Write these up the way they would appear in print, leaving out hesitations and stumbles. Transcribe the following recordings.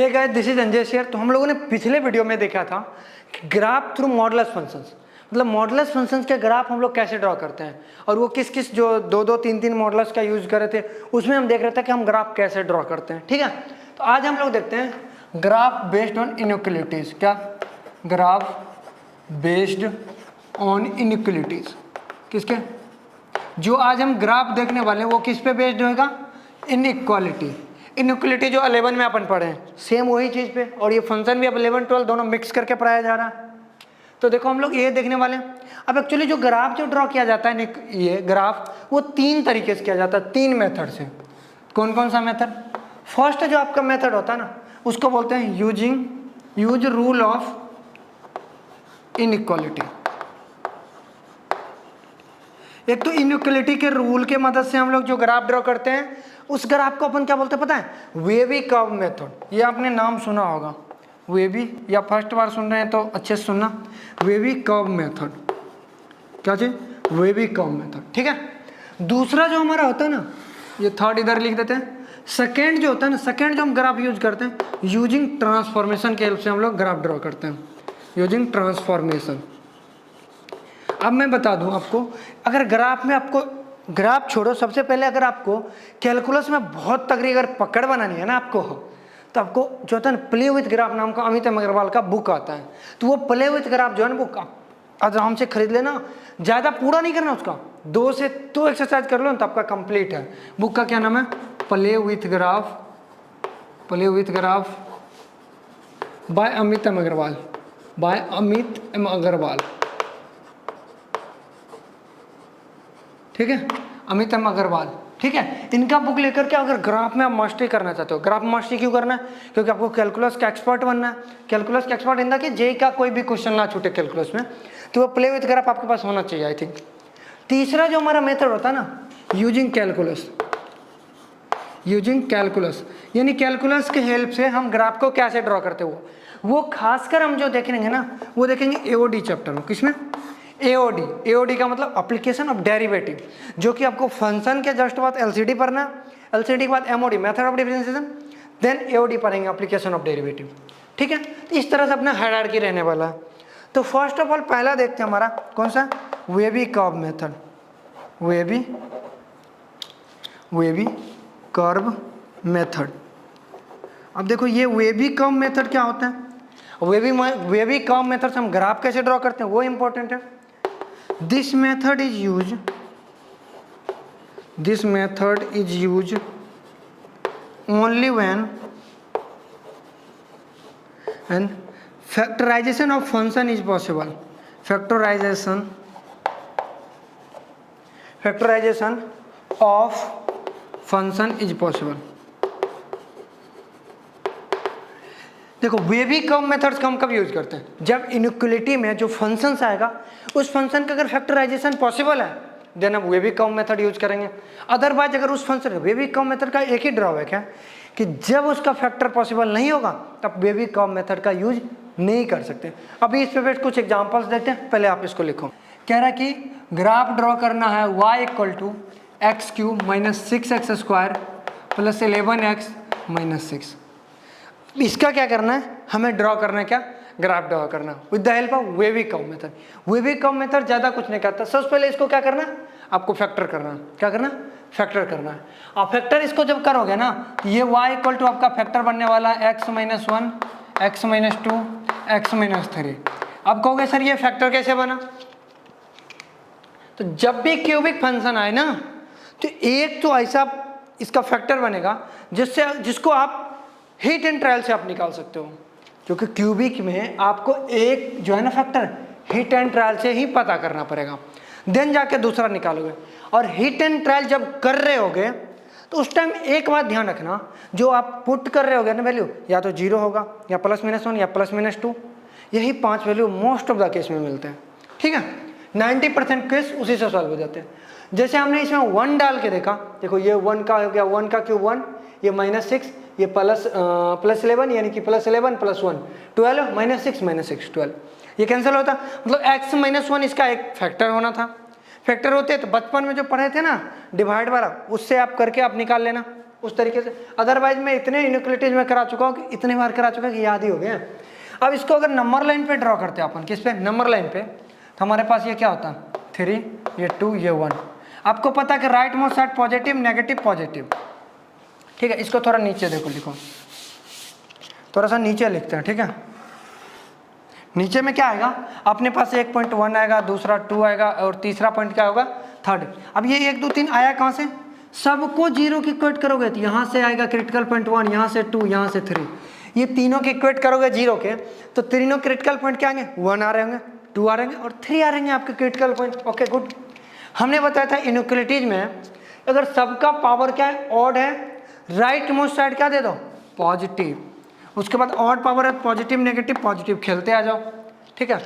Hey guys, this is Anjay शेयर। तो हम लोगों ने पिछले वीडियो में देखा था कि ग्राफ थ्रू मॉडुलस फंक्शंस, मतलब मॉडुलस फंक्शंस के ग्राफ हम लोग कैसे ड्रॉ करते हैं, और वो किस किस जो दो तीन मॉडुलस का यूज कर रहे थे उसमें हम देख रहे थे कि हम ग्राफ कैसे ड्रॉ करते हैं। ठीक है, तो आज हम लोग देखते हैं ग्राफ बेस्ड ऑन इनइक्वालिटीज। क्या? Graph based on inequalities. किसके? जो आज हम ग्राफ देखने वाले हैं वो किस पे बेस्ड होगा? इनइक्वालिटी। इनइक्वालिटी जो 11 में अपन पढ़े हैं सेम वही चीज़ पे, और ये फंक्शन भी अब 11 12 दोनों मिक्स करके पढ़ाया जा रहा है। तो देखो हम लोग ये देखने वाले हैं। अब एक्चुअली जो ग्राफ जो ड्रॉ किया जाता है, ये ग्राफ वो 3 तरीके से किया जाता है, 3 मेथड से। कौन कौन सा मेथड? फर्स्ट जो आपका मेथड होता है ना, उसको बोलते हैं यूज रूल ऑफ इनइक्वालिटी। एक तो इनइक्वालिटी के रूल के मदद से हम लोग जो ग्राफ ड्रॉ करते हैं, उस ग्राफ को अपन क्या बोलते हैं पता है? Wavy curve method. ये आपने नाम सुना होगा, वेवी, या फर्स्ट बार सुन रहे हैं तो अच्छे से सुनना। Wavy curve method. क्या चीज? Wavy curve method. ठीक है। दूसरा जो हमारा होता है ना, ये थर्ड इधर लिख देते हैं। सेकेंड जो होता है ना, सेकेंड जो हम ग्राफ यूज करते हैं, यूजिंग ट्रांसफॉर्मेशन के हेल्प से हम लोग ग्राफ ड्रॉ करते हैं, यूजिंग ट्रांसफॉर्मेशन। अब मैं बता दूं आपको, अगर ग्राफ में आपको, ग्राफ छोड़ो, सबसे पहले अगर आपको कैलकुलस में बहुत तगड़ी अगर पकड़ बनानी है ना आपको, तो आपको जो होता है ना प्ले विथ ग्राफ नाम का अमित अग्रवाल का बुक आता है, तो वो प्ले विथ ग्राफ जो है ना बुक आराम से खरीद लेना। ज़्यादा पूरा नहीं करना उसका, 2 से 2 एक्सरसाइज कर लो ना तो आपका कंप्लीट है। बुक का क्या नाम है? Play with graph, play with graph by Amit M Agrawal, by Amit M Agrawal. ठीक है, अमित एम अग्रवाल। ठीक है, इनका बुक लेकर के अगर ग्राफ में आप मास्टरी करना चाहते हो, ग्राफ मास्टरी क्यों करना है? क्योंकि आपको कैलकुलस का एक्सपर्ट बनना है। कैलकुलस का एक्सपर्ट इंदा कि जे का कोई भी क्वेश्चन ना छूटे कैलकुलस में, तो वो प्ले विथ ग्राफ आपके पास होना चाहिए आई थिंक। तीसरा जो हमारा मेथड होता है ना, यूजिंग कैलकुलस, यूजिंग कैलकुलस, यानी कैलकुलस के हेल्प से हम ग्राफ को कैसे ड्रॉ करते हो, वो खासकर हम जो देखेंगे ना, वो देखेंगे एओडी चैप्टर में। किसमें? एओडी। एओडी का मतलब एप्लीकेशन ऑफ डेरिवेटिव, जो कि आपको फंक्शन के जस्ट बाद एलसीडी पढ़ना, एलसीडी के बाद MOD method of differentiation, then AOD पढ़ेंगे एप्लीकेशन ऑफ डेरिवेटिव। ठीक है, तो इस तरह से अपना हायरार्की रहने वाला है। तो फर्स्ट ऑफ ऑल पहला देखते हैं हमारा कौन सा? Wavy curve method. Wavy curve method. अब देखो ये वेवी कर्व मेथड क्या होता है? वेवी कर्व मेथड से हम ग्राफ कैसे ड्रॉ करते हैं वो इंपॉर्टेंट है। This method is used only when factorization of function is possible. Factorization of function is possible. देखो वेवी कर्व मेथड्स का हम कब यूज करते हैं? जब इनइक्वालिटी में जो फंक्शंस आएगा उस फंक्शन का अगर फैक्टराइजेशन पॉसिबल है देन हम वेवी कर्व मेथड यूज करेंगे। अदरवाइज अगर उस फंक्शन, वेवी कर्व मेथड का एक ही ड्रॉबैक है कि जब उसका फैक्टर पॉसिबल नहीं होगा तब वेवी कर्व मेथड का यूज नहीं कर सकते। अभी इस पे कुछ एग्जांपल्स देखते हैं, पहले आप इसको लिखो। कह रहा है कि ग्राफ ड्रॉ करना है y = x³ - 6x² + 11x - 6। इसका क्या करना है? हमें ड्रॉ करना है, क्या? ग्राफ ड्रॉ करना with the help of wavy curve method. Wavy curve method ज़्यादा कुछ नहीं करता, सबसे पहले इसको क्या करना है? आपको फैक्टर करना है। क्या करना? फैक्टर करना है। और फैक्टर इसको जब करोगे ना, ये y = आपका फैक्टर बनने वाला है x - 1, x - 2, x - 3। अब कहोगे सर ये फैक्टर कैसे बना? तो जब भी क्यूबिक फंक्शन आए ना, तो एक तो ऐसा इसका फैक्टर बनेगा जिसको आप हीट एंड ट्रायल से आप निकाल सकते हो, क्योंकि क्यूबिक में आपको एक जो है ना फैक्टर हीट एंड ट्रायल से ही पता करना पड़ेगा, देन जाके दूसरा निकालोगे। और हीट एंड ट्रायल जब कर रहे होगे तो उस टाइम एक बात ध्यान रखना, जो आप पुट कर रहे होगे ना वैल्यू, या तो 0 होगा, या +-1, या +-2, यही 5 value most of the case में मिलते हैं। ठीक है, 90% केस उसी से सॉल्व हो जाते हैं। जैसे हमने इसमें 1 डाल के देखा, देखो ये 1 का हो गया, 1 का क्यूब 1, ये -6, ये +11 यानी कि +11 + 1 12, -6 - 6 12, ये कैंसिल होता। मतलब x - 1 इसका एक फैक्टर होना था। फैक्टर होते तो बचपन में जो पढ़े थे ना डिवाइड वाला, उससे आप करके आप निकाल लेना। उस तरीके से। अदरवाइज मैं इतने इनइक्वालिटीज में करा चुका हूँ कि इतने बार करा चुका कि याद ही हो गया। अब इसको अगर नंबर लाइन पे ड्रॉ करते हैं अपन, किस पे, नंबर लाइन पे, तो हमारे पास ये क्या होता है 3, ये 2, ये 1। आपको पता है कि right most side positive negative positive, ठीक है। इसको थोड़ा नीचे देखो, लिखो थोड़ा सा नीचे लिखते हैं, ठीक है। नीचे में क्या आएगा अपने पास 1.1 आएगा, दूसरा 2 आएगा और तीसरा पॉइंट क्या होगा 3rd। अब ये 1 2 3 आया कहाँ से, सबको 0 की इक्वेट करोगे तो यहाँ से आएगा क्रिटिकल पॉइंट 1, यहाँ से 2, यहाँ से 3, ये तीनों की इक्वेट करोगे 0 के, तो तीनों क्रिटिकल पॉइंट क्या आएंगे, 1 आ रहे होंगे, 2 आ रहे होंगे और 3 आ रहेंगे आपके क्रिटिकल पॉइंट। Okay good. हमने बताया था इनइक्वालिटीज में अगर सबका पावर क्या है, ऑड है, राइट मोस्ट साइड क्या दे दो, पॉजिटिव। उसके बाद ऑड पावर है, पॉजिटिव नेगेटिव पॉजिटिव, खेलते आ जाओ, ठीक है।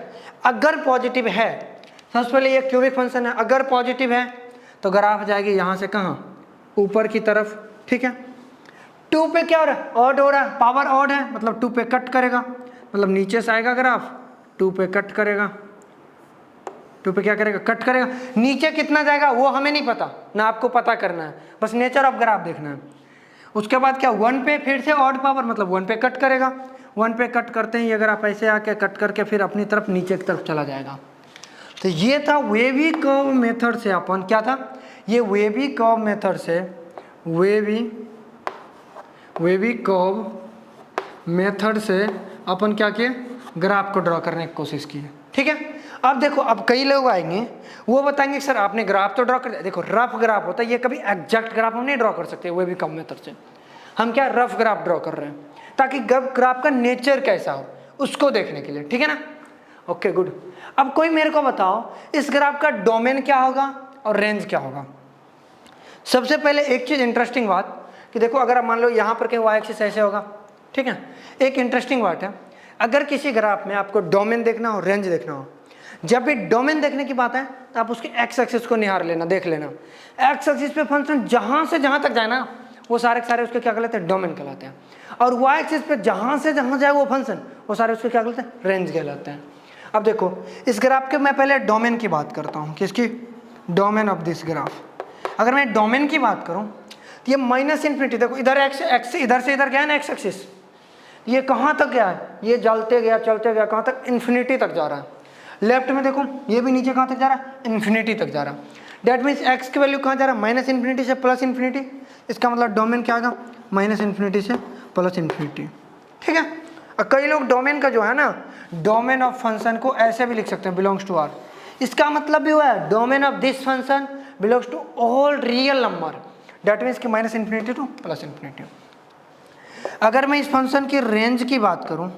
अगर पॉजिटिव है, सबसे पहले ये क्यूबिक फंक्शन है, अगर पॉजिटिव है तो ग्राफ जाएगी यहाँ से कहाँ, ऊपर की तरफ, ठीक है। 2 पे क्या हो रहा है, ऑड हो रहा है, पावर ऑड है, मतलब 2 पे कट करेगा, मतलब नीचे से आएगा ग्राफ, 2 पे कट करेगा, 2 पे क्या करेगा, कट करेगा। नीचे कितना जाएगा वो हमें नहीं पता, ना आपको पता करना है, बस नेचर ऑफ ग्राफ देखना है। उसके बाद क्या 1 पे फिर से ऑड पावर, मतलब 1 पे कट करेगा, 1 पे कट करते ही अगर आप ऐसे आके कट करके फिर अपनी तरफ नीचे की तरफ चला जाएगा। तो ये था वेवी कर्व मेथड से अपन क्या था, ये वेवी कर्व मेथड से वेवी कर्व मेथड से अपन क्या किए, ग्राफ को ड्रॉ करने की कोशिश की, ठीक है। अब देखो, अब कई लोग आएंगे वो बताएंगे सर आपने ग्राफ तो ड्रॉ कर दिया, देखो रफ ग्राफ होता है, ये कभी एग्जैक्ट ग्राफ हम नहीं ड्रॉ कर सकते वेवी कर्व मेथड से। हम क्या रफ ग्राफ ड्रॉ कर रहे हैं ताकि ग्राफ का नेचर कैसा हो उसको देखने के लिए, ठीक है ना। Okay good. अब कोई मेरे को बताओ इस ग्राफ का डोमेन क्या होगा और रेंज क्या होगा। सबसे पहले एक चीज इंटरेस्टिंग बात कि देखो, अगर आप मान लो यहाँ पर कहीं वाई एक्सिस ऐसे होगा, ठीक है। एक इंटरेस्टिंग बात है, अगर किसी ग्राफ में आपको डोमेन देखना हो, रेंज देखना हो, जब भी डोमेन देखने की बात है तो आप उसके एक्स एक्सिस को निहार लेना, देख लेना। एक्स एक्सिस पे फंक्शन जहां से जहां तक जाए ना वो सारे के सारे उसके क्या कहलाते हैं, डोमेन कहलाते हैं। और वाई एक्सिस पे जहां से जहां जाए वो फंक्शन, वो सारे उसके क्या कहलाते हैं, रेंज कहलाते हैं। अब देखो इस ग्राफ के मैं पहले डोमेन की बात करता हूँ, किसकी, डोमेन ऑफ दिस ग्राफ। अगर मैं डोमेन की बात करूँ तो ये -∞, देखो इधर एक्स इधर से इधर गया है ना एक्स एक्सिस, ये कहाँ तक गया है, ये जलते गया चलते गया कहाँ तक, इन्फिनिटी तक जा रहा है। लेफ्ट में देखो ये भी नीचे कहाँ तक जा रहा है, इन्फिनिटी तक जा रहा है। डेट मीन्स एक्स की वैल्यू कहाँ जा रहा है, -∞ से +∞। इसका मतलब डोमेन क्या आएगा, -∞ से +∞, ठीक है। और कई लोग डोमेन का जो है ना, डोमेन ऑफ फंक्शन को ऐसे भी लिख सकते हैं, बिलोंग्स टू आर। इसका मतलब भी हुआ है domain of this function belongs to all real number, that means कि -∞ टू +∞। अगर मैं इस फंक्शन की रेंज की बात करूं,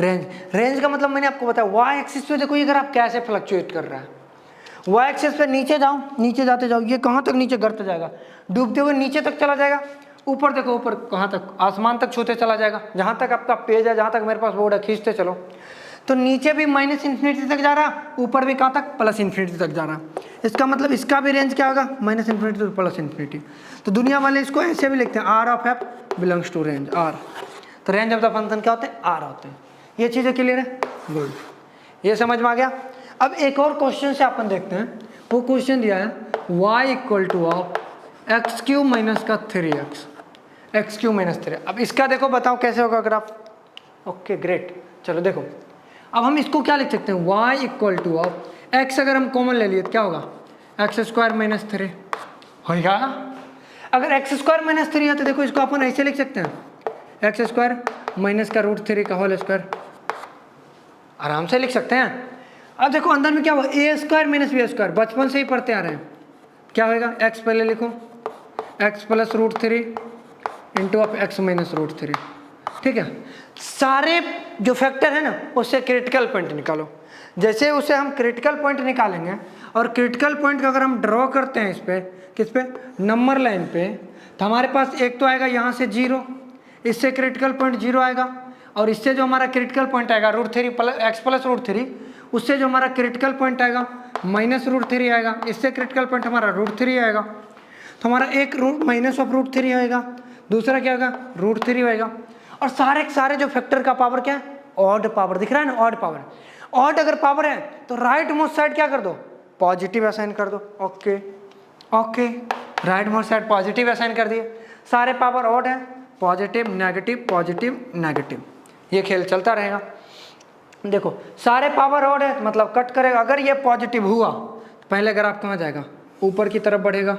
रेंज का मतलब मैंने आपको बताया, वाई एक्सिस पे देखो ये ग्राफ कैसे फ्लक्चुएट कर रहा है। वाई एक्सिस पे नीचे जाओ, नीचे जाते जाओ, ये कहाँ तक नीचे गिरता जाएगा, डूबते हुए नीचे तक चला जाएगा। ऊपर देखो, ऊपर कहाँ तक, आसमान तक छूते चला जाएगा। जहाँ तक आपका पेज है, जहाँ तक मेरे पास बोर्ड है, खींचते चलो तो नीचे भी -∞ तक जा रहा, ऊपर भी कहाँ तक, +∞ तक जा रहा। इसका मतलब इसका भी रेंज क्या होगा, -∞ टू +∞। तो दुनिया वाले इसको ऐसे भी लिखते हैं, R of f belongs to range R. तो रेंज ऑफ द फंक्शन क्या होते हैं, आर होते हैं। ये चीज़ें क्लियर है, गुड, ये समझ में आ गया। अब एक और क्वेश्चन से अपन देखते हैं, वो क्वेश्चन दिया है y = x³ - 3x, x³ - 3। अब इसका देखो बताओ कैसे होगा ग्राफ। ओके ग्रेट, चलो देखो अब हम इसको क्या लिख सकते हैं, y = x, अगर हम कॉमन ले लिए तो क्या होगा, x² - 3 होगा। अगर x² - 3 है तो देखो इसको अपन ऐसे लिख सकते हैं, x² -√3 का होल स्क्वायर, आराम से लिख सकते हैं। अब देखो अंदर में क्या हुआ, a² - b², बचपन से ही पढ़ते आ रहे हैं। क्या होगा, x पहले लिखो, x + √3 × x - √3, ठीक है। सारे जो फैक्टर है ना उससे क्रिटिकल पॉइंट निकालो। जैसे उसे हम क्रिटिकल पॉइंट निकालेंगे और क्रिटिकल पॉइंट का अगर हम ड्रॉ करते हैं इस पे, किस पे, नंबर लाइन पे, तो हमारे पास एक तो आएगा यहाँ से 0, इससे क्रिटिकल पॉइंट 0 आएगा, और इससे जो हमारा क्रिटिकल पॉइंट आएगा √3 x + √3, उससे जो हमारा क्रिटिकल पॉइंट आएगा -√3 आएगा, इससे क्रिटिकल पॉइंट हमारा √3 आएगा। तो हमारा एक -√3 आएगा, दूसरा क्या होगा, √3 आएगा। और सारे जो फैक्टर का पावर क्या है, ऑड पावर, दिख रहा है ना, ऑड पावर। ऑड अगर पावर है तो राइट मोस्ट साइड क्या कर दो, पॉजिटिव असाइन कर दो। Okay, right most side positive assign कर दिए। सारे पावर ऑड है, पॉजिटिव नेगेटिव, ये खेल चलता रहेगा। देखो सारे पावर ऑड है मतलब कट करेगा, अगर ये पॉजिटिव हुआ तो पहले ग्राफ कहाँ जाएगा, ऊपर की तरफ बढ़ेगा,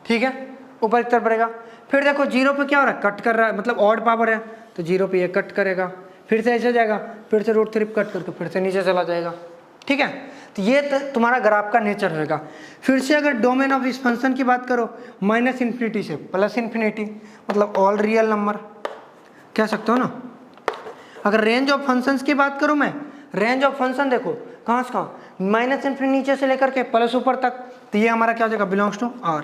ठीक है, ऊपर की तरफ बढ़ेगा। फिर देखो जीरो पे क्या हो रहा है, कट कर रहा है, मतलब ऑड पावर है तो जीरो पे ये कट करेगा, फिर से ऐसे जाएगा, फिर से √3 कट करके फिर से नीचे चला जाएगा, ठीक है। तो ये तुम्हारा ग्राफ का नेचर होगा। फिर से अगर डोमेन ऑफ इस फंक्शन की बात करो, -∞ से +∞, मतलब ऑल रियल नंबर कह सकते हो ना। अगर रेंज ऑफ फंक्शंस की बात करूं मैं, रेंज ऑफ फंक्शन देखो कहाँ से कहाँ, -∞ नीचे से लेकर के प्लस ऊपर तक, तो ये हमारा क्या हो जाएगा, बिलोंग्स टू R।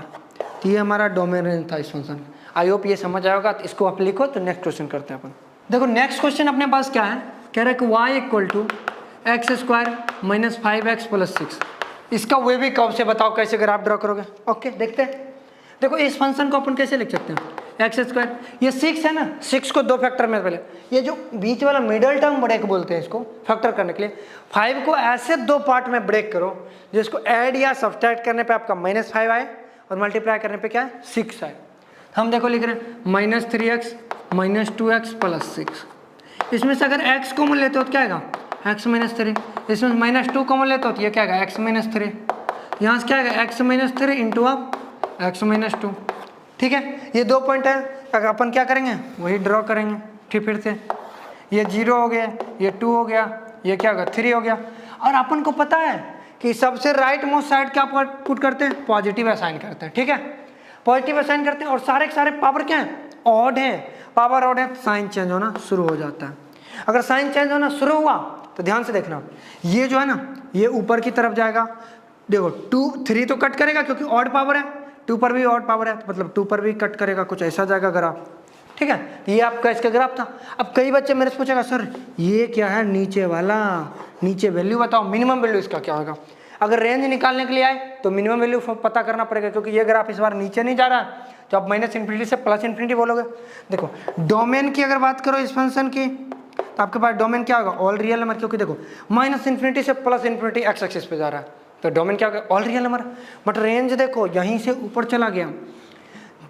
तो ये हमारा डोमेन रेंज था इस फंक्शन। आई होप ये समझ आएगा, तो इसको आप लिखो। तो नेक्स्ट क्वेश्चन करते हैं अपन। देखो नेक्स्ट क्वेश्चन अपने पास क्या है, कह रहा है कि y = x² - 5x + 6। इसका वे भी कर्व से बताओ कैसे ग्राफ ड्रॉ करोगे। ओके देखते हैं। देखो इस फंक्शन को अपन कैसे लिख सकते हैं, x², ये 6 है ना, 6 को 2 फैक्टर में पहले, ये जो बीच वाला मिडल टर्म ब्रेक बोलते हैं इसको फैक्टर करने के लिए। 5 को ऐसे 2 पार्ट में ब्रेक करो जिसको ऐड या सब्सट्रैक्ट करने पे आपका -5 आए और मल्टीप्लाई करने पे क्या है, 6 आए। हम देखो लिख रहे हैं -3x - 2x + 6। इसमें से अगर x कॉमन लेते हो तो क्या आएगा, x - 3। इसमें -2 कॉमन लेते हो तो ये क्या आएगा, x - 3। यहाँ से क्या आएगा, x - 3 इंटू x - 2, ठीक है। ये 2 पॉइंट है, अगर अपन क्या करेंगे वही ड्रॉ करेंगे। फिर से ये 0 हो गया, ये 2 हो गया, ये क्या होगा 3 हो गया। और अपन को पता है कि सबसे राइट मोस्ट साइड क्या पुट करते हैं, पॉजिटिव असाइन करते हैं, ठीक है, पॉजिटिव असाइन करते हैं। और सारे के सारे पावर क्या है, ऑड है, पावर ऑड है, साइन चेंज होना शुरू हो जाता है। अगर साइन चेंज होना शुरू हुआ तो ध्यान से देखना, ये जो है ना ये ऊपर की तरफ जाएगा। देखो 3 तो कट करेगा क्योंकि ऑड पावर है, 2 पर भी ऑड पावर है, तो मतलब 2 पर भी कट करेगा, कुछ ऐसा जाएगा ग्राफ, ठीक है। ये आपका इसका ग्राफ था। अब कई बच्चे मेरे से पूछेगा सर ये क्या है नीचे वाला, नीचे वैल्यू बताओ, मिनिमम वैल्यू इसका क्या होगा। अगर रेंज निकालने के लिए आए तो मिनिमम वैल्यू पता करना पड़ेगा, क्योंकि ये ग्राफ इस बार नीचे नहीं जा रहा है, तो आप -∞ से +∞ बोलोगे। देखो डोमेन की अगर बात करो इस फंक्शन की, तो आपके पास डोमेन क्या होगा, ऑल रियल नंबर, क्योंकि देखो -∞ से +∞ x एक्सिस पे जा रहा है, तो डोमेन क्या होगा, all real number. But range देखो यहीं से ऊपर चला गया।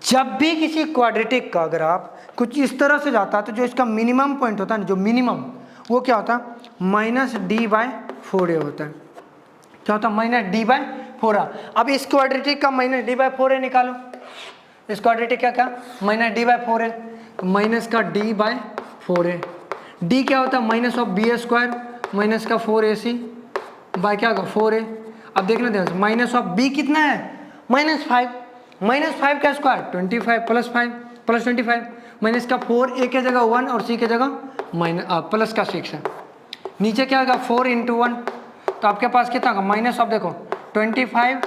जब भी किसी क्वाड्रेटिक का ग्राफ कुछ इस तरह से जाता है तो जो इसका मिनिमम पॉइंट होता है ना, जो मिनिमम, वो क्या होता है, -d/4a होता है। क्या होता है, -d/4a। अब इस क्वाड्रेटिक का -d/4a निकालो। इस क्वाड्रेटिक क्या क्या, -d/4a, तो माइनस का d/4a। d क्या होता है, -b² - 4ac बाय क्या होगा 4a। अब देखना ध्यान से, -b कितना है, -5, -5 का स्क्वायर 25 + 5 + 25, माइनस का 4, a के जगह 1 और c के जगह प्लस का 6 है। नीचे क्या होगा 4 × 1, तो आपके पास कितना होगा, माइनस ऑफ देखो 25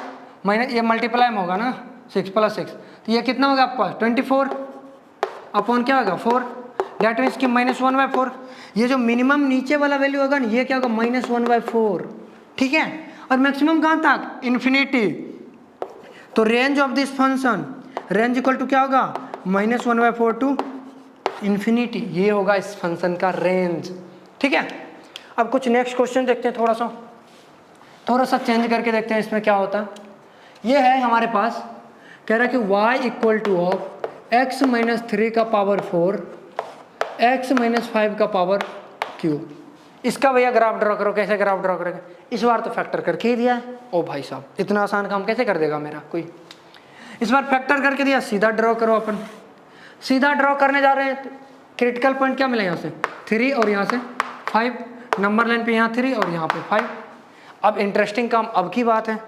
माइनस ये मल्टीप्लाई में होगा ना 6 + 6, तो ये कितना होगा आपके पास 24 अपॉन क्या होगा 4, डेट मीन्स कि -1/4। ये जो मिनिमम नीचे वाला वैल्यू होगा ना, ये क्या होगा -1/4, ठीक है। और मैक्सिमम कहाँ तक, इन्फिनिटी। तो range of this function, range equal to क्या होगा, -1/4 टू इन्फिनिटी, ये होगा इस फंक्शन का रेंज, ठीक है। अब कुछ नेक्स्ट क्वेश्चन देखते हैं, थोड़ा सा चेंज करके देखते हैं इसमें क्या होता है। ये है हमारे पास, कह रहा है कि y = x - 3 का पावर 4 x - 5 का पावर क्यूब। इसका भैया ग्राफ ड्रॉ करो। कैसे ग्राफ ड्रॉ करोगे, इस बार तो फैक्टर करके ही दिया है। ओ भाई साहब इतना आसान काम कैसे कर देगा मेरा कोई। इस बार फैक्टर करके दिया, सीधा ड्रॉ करो। अपन सीधा ड्रॉ करने जा रहे हैं, क्रिटिकल पॉइंट क्या मिला, यहाँ से 3 और यहाँ से 5, नंबर लाइन पे यहाँ 3 और यहाँ पे 5। अब इंटरेस्टिंग काम अब की बात है।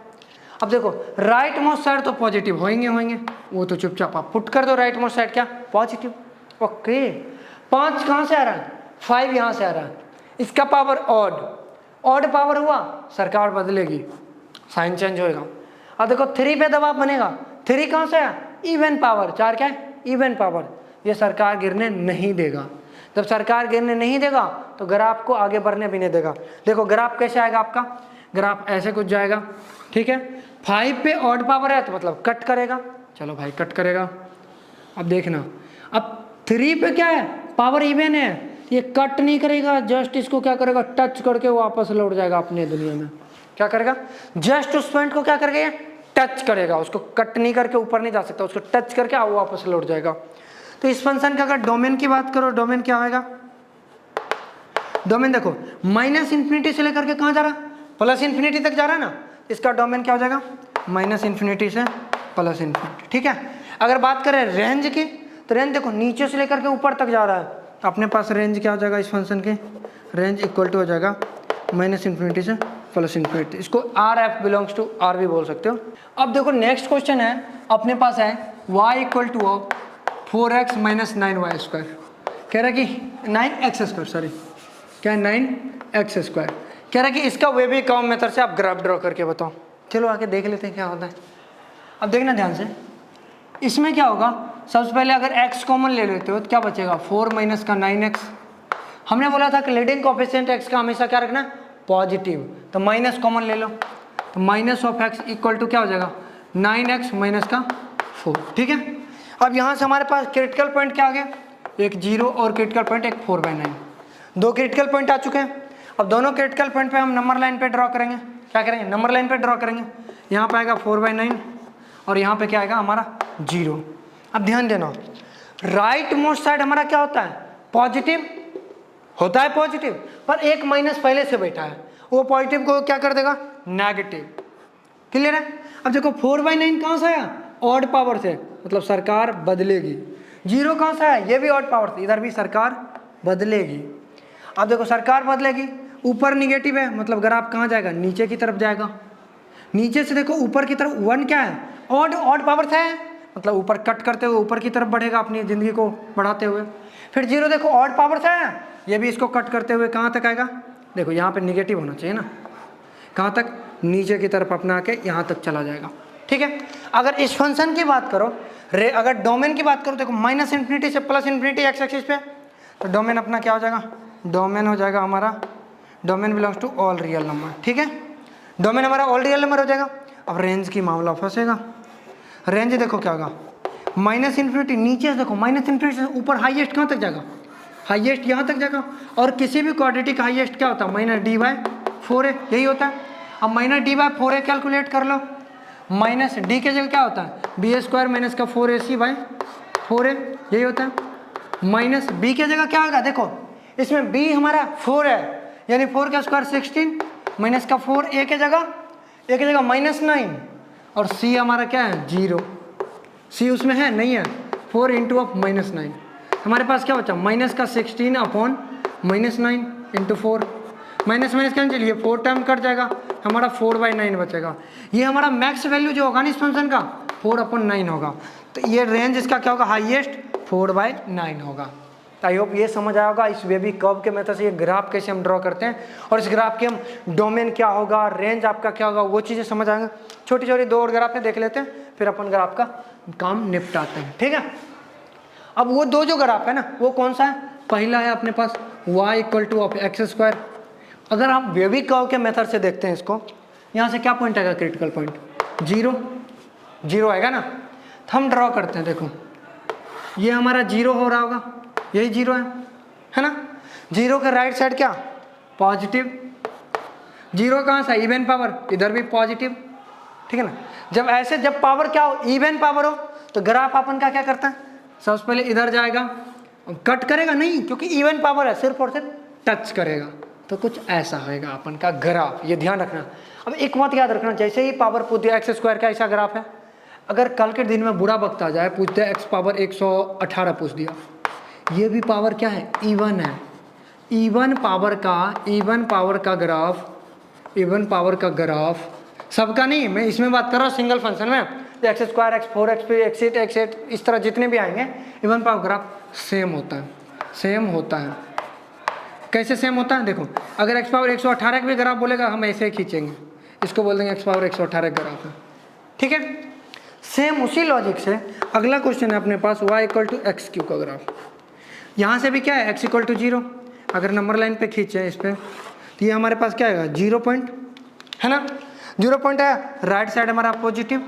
अब देखो राइट मोस्ट साइड तो पॉजिटिव होंगे, वो तो चुपचाप आप पुट कर दो, राइट मोस्ट साइड क्या पॉजिटिव। ओके 5 कहाँ से आ रहा है, 5 यहाँ से आ रहा है, इसका पावर ऑड पावर हुआ, सरकार बदलेगी, साइन चेंज होएगा। अब देखो 3 पे दबाव बनेगा, 3 कहाँ से आया, इवन पावर, 4 क्या है इवन पावर, ये सरकार गिरने नहीं देगा। जब सरकार गिरने नहीं देगा तो ग्राफ को आगे बढ़ने भी नहीं देगा। देखो ग्राफ कैसे आएगा, आपका ग्राफ ऐसे कुछ जाएगा, ठीक है। 5 पे ऑड पावर है तो मतलब कट करेगा, चलो भाई कट करेगा। अब देखना, अब 3 पे क्या है, पावर इवन है, ये कट नहीं करेगा, जस्ट इसको क्या करेगा, टच करके वापस लौट जाएगा अपने दुनिया में। क्या करेगा, जस्ट उस पॉइंट को क्या करेगा, टच करेगा, उसको कट नहीं करके ऊपर नहीं जा सकता, उसको टच करके वो वापस लौट जाएगा। तो इस फंक्शन का अगर डोमेन की बात करो, डोमेन क्या होगा? डोमेन देखो माइनस इन्फिनिटी से लेकर के कहाँ जा रहा है? प्लस इन्फिनिटी तक जा रहा है ना, इसका डोमेन क्या हो जाएगा? माइनस इन्फिनिटी से प्लस इन्फिनिटी। ठीक है, अगर बात करें रेंज की, तो रेंज देखो नीचे से लेकर के ऊपर तक जा रहा है, अपने पास रेंज क्या हो जाएगा इस फंक्शन की? रेंज इक्वल टू हो जाएगा माइनस इन्फिनिटी से प्लस इन्फिनिटी। इसको R f belongs to R भी बोल सकते हो। अब देखो नेक्स्ट क्वेश्चन है अपने पास है y equal to 4x minus 9y square. कह रहा है कि 9x स्क्वायर, सॉरी क्या है 9x स्क्वायर। कह रहा है कि इसका वे भी कम मेथड से आप ग्राफ ड्रॉ करके बताओ। चलो आके देख लेते हैं क्या होता है। अब देखना ध्यान से, इसमें क्या होगा, सबसे पहले अगर x कॉमन ले लेते हो तो क्या बचेगा? 4 माइनस का 9x। हमने बोला था कि लीडिंग कोएफिशिएंट x का हमेशा क्या रखना? पॉजिटिव। तो माइनस कॉमन ले लो, तो minus of x equal to क्या हो जाएगा? 9x माइनस का 4। ठीक है, अब यहाँ से हमारे पास क्रिटिकल पॉइंट क्या आ गया? एक 0 और क्रिटिकल पॉइंट एक 4/9। दो क्रिटिकल पॉइंट आ चुके हैं। अब दोनों क्रिटिकल पॉइंट पे हम नंबर लाइन पे ड्रॉ करेंगे। क्या करेंगे? नंबर लाइन पे ड्रॉ करेंगे। यहाँ पे आएगा 4/9 और यहाँ पे क्या आएगा हमारा 0। अब ध्यान देना, राइट मोस्ट साइड हमारा क्या होता है? पॉजिटिव होता है, पॉजिटिव, पर एक माइनस पहले से बैठा है, वो पॉजिटिव को क्या कर देगा? नेगेटिव। क्लियर है? अब देखो 4/9 कहाँ से आया? ऑड पावर से, मतलब सरकार बदलेगी। 0 कहाँ से आया? ये भी ऑड पावर से, इधर भी सरकार बदलेगी। अब देखो सरकार बदलेगी, ऊपर निगेटिव है, मतलब ग्राफ कहाँ जाएगा? नीचे की तरफ जाएगा। नीचे से देखो ऊपर की तरफ 1 क्या है? ऑड पावर से है, मतलब ऊपर कट करते हुए ऊपर की तरफ बढ़ेगा, अपनी ज़िंदगी को बढ़ाते हुए। फिर 0 देखो ऑड पावर से है, ये भी इसको कट करते हुए कहाँ तक आएगा? देखो यहाँ पे निगेटिव होना चाहिए ना, कहाँ तक? नीचे की तरफ अपना आके यहाँ तक चला जाएगा। ठीक है, अगर इस फंक्शन की बात करो, अगर डोमेन की बात करो, देखो माइनस इन्फिनिटी से प्लस इन्फिनिटी एक्स एक्सिस पे, तो डोमेन अपना क्या हो जाएगा? डोमेन हो जाएगा हमारा, domain belongs to all real number. ठीक है, डोमेन हमारा ऑल रियल नंबर हो जाएगा। अब रेंज की मामला फंसेगा। रेंज देखो क्या होगा? माइनस इन्फिनिटी, नीचे से देखो माइनस इन्फिनिटी से ऊपर हाईएस्ट कहाँ तक जाएगा? हाईएस्ट यहाँ तक जाएगा। और किसी भी क्वाड्रेटिक का हाईएस्ट क्या होता है? माइनस d/4 है, यही होता है। अब माइनस d/4 कैलकुलेट कर लो। माइनस डी के जगह क्या होता है? b² माइनस का 4ac/4 है, यही होता है। माइनस बी के जगह क्या होगा? देखो इसमें b हमारा 4 है, यानी 4 का स्क्वायर 16 माइनस का 4 a के जगह -9 और c हमारा क्या है? 0। c उसमें है नहीं है? 4 इंटू ऑफ -9, हमारे पास क्या बचा? माइनस का 16 upon -9 into 4। Minus minus cancel, चलिए 4 टाइम कट जाएगा, हमारा 4/9 बचेगा। ये हमारा मैक्स वैल्यू जो होगा ना इस फंक्शन का 4/9 होगा। तो ये रेंज इसका क्या होगा? हाईएस्ट 4/9 होगा। तो आई होप ये समझ आया होगा इस बेबी कर्व के मेथड से ये ग्राफ कैसे हम ड्रॉ करते हैं, और इस ग्राफ के हम डोमेन क्या होगा, रेंज आपका क्या होगा, वो चीज़ें समझ आएंगे। छोटी छोटी 2 और ग्राफ में देख लेते हैं, फिर अपन ग्राफ का काम निपटाते हैं। ठीक है, अब वो 2 जो ग्राफ है ना, वो कौन सा है? पहला है अपने पास y equal two of x²। अगर आप बेबी कर्व के मेथड से देखते हैं इसको, यहाँ से क्या पॉइंट आएगा? क्रिटिकल पॉइंट 0 आएगा ना। तो हम ड्रॉ करते हैं, देखो ये हमारा 0 हो रहा होगा, यही 0 है ना। 0 के राइट साइड क्या? पॉजिटिव। 0 कहाँ से? इवन पावर, इधर भी पॉजिटिव। ठीक है ना। जब पावर क्या हो? इवन पावर हो, तो ग्राफ अपन का क्या करता है? सबसे पहले इधर जाएगा, कट करेगा नहीं, क्योंकि इवन पावर है, सिर्फ और सिर्फ टच करेगा। तो कुछ ऐसा होएगा अपन का ग्राफ, ये ध्यान रखना। अब एक बात याद रखना, जैसे ही पावर पूछ दिया x² का ऐसा ग्राफ है, अगर कल के दिन में बुरा वक्त आ जाए, पूछ दिया x पावर 118 पूछ दिया, ये भी पावर क्या है? इवन है। इवन पावर का ग्राफ सबका नहीं, मैं इसमें बात कर रहा हूँ सिंगल फंक्शन में, x² x4 x3 x8 x8 इस तरह जितने भी आएंगे, इवन पावर ग्राफ सेम होता है। कैसे सेम होता है? देखो अगर x पावर 118 भी ग्राफ बोलेगा, हम ऐसे ही खींचेंगे, इसको बोल देंगे x पावर 118 ग्राफ है। ठीक है, सेम उसी लॉजिक से अगला क्वेश्चन है अपने पास y इक्वल टू x³ का ग्राफ। यहाँ से भी क्या है? x equal to 0। अगर नंबर लाइन पे खींचे इस पर, तो ये हमारे पास क्या आएगा? 0 पॉइंट है ना। 0 पॉइंट है, राइट साइड हमारा पॉजिटिव।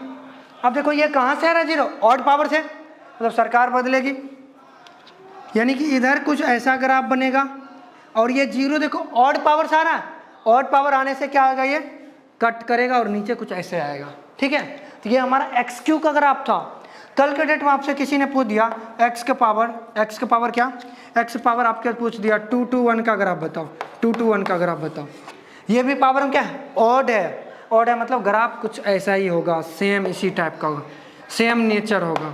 अब देखो ये कहाँ से आ रहा है? 0 ऑड पावर से, मतलब सरकार बदलेगी, यानी कि इधर कुछ ऐसा ग्राफ बनेगा। और ये 0 देखो ऑड पावर से आ रहा है, ऑड पावर आने से क्या आएगा? ये कट करेगा और नीचे कुछ ऐसे आएगा। ठीक है, तो ये हमारा एक्स क्यू का ग्राफ था। कल के डेट में आपसे किसी ने पूछ दिया एक्स के पावर क्या, एक्स पावर आपके पूछ दिया 2 to 1 का ग्राफ बताओ, 2 to 1 का ग्राफ बताओ। ये भी पावर में क्या है, ऑड है। ऑड है मतलब ग्राफ कुछ ऐसा ही होगा, सेम इसी टाइप का होगा, सेम नेचर होगा।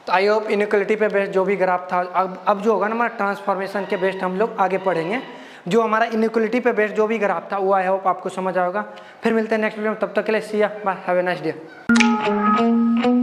तो आई होप इनइक्वालिटी पे बेस्ड जो भी ग्राफ था, अब जो होगा ना हमारा ट्रांसफॉर्मेशन के बेस्ड हम लोग आगे पढ़ेंगे। जो हमारा इनइक्वालिटी पे बेस्ड जो भी ग्राफ था वो आई होप आपको समझ आएगा। फिर मिलते हैं नेक्स्ट वीडियो में, तब तक के लिए see ya bye, have a nice day.